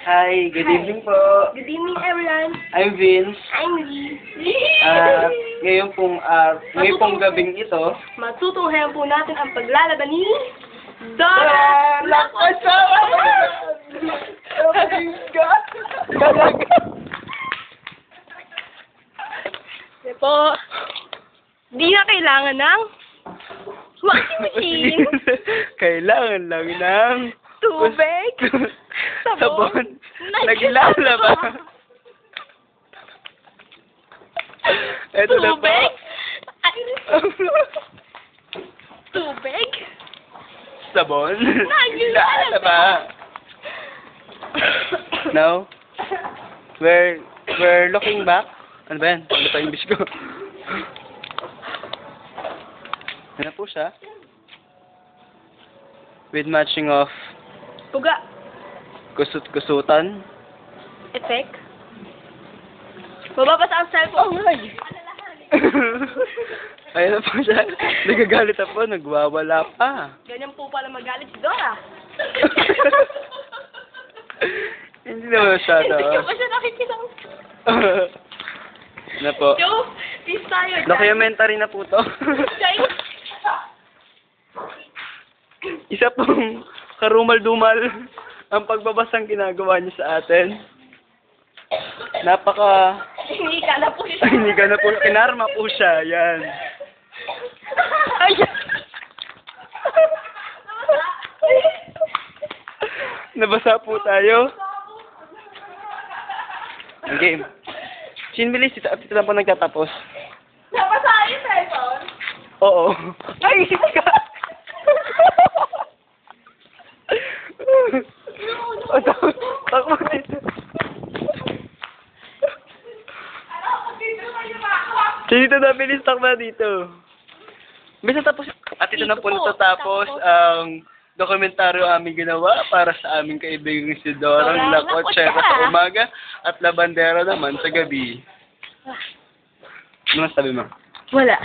Hi, good evening po. Good evening, everyone. I'm Vince. I'm Lee. Ngayon pong gabing ito, Matutunghayan po natin ang paglalaban ni Dora! Sige po. Di na kailangan ng washing machine, Kailangan lang ng tubig, sabon, naglalaba. Ito na po. tubig, tubig, Sabon, naglalaba. Now, we're looking back. Ano ba yan? Ano pa yung English ko? Ano po siya? With matching of Puga. kusut-kusutan. Effect. Mababasa ang cellphone. Ayun na po siya. Nagagalit na po. Nagwawala pa. Ganyan po pala magalit si Dora. Hindi naman masyado. Hindi ka pa siya nakikitang. Na po. Yo, peace tayo. Documentary na po to. Isa pong karumal-dumal ang pagbabasang ginagawa niya sa atin. Hindi ka na po siya. Hindi ka na po. Kinarma po siya. Yan. Ayan. Nabasa po tayo. Ang game. Sinbilis, ito lang po nagtatapos. Nabasa yung cellphone? Oo. Ay, ka! Takbo dito. Dito na, bilis takbo dito. Bisa tapos. At ito na po natatapos ang dokumentaryo aming ginawa para sa aming kaibigang si Dorang Lakotsera sa umaga at Labandera naman sa gabi. Ano masabi mo? Wala.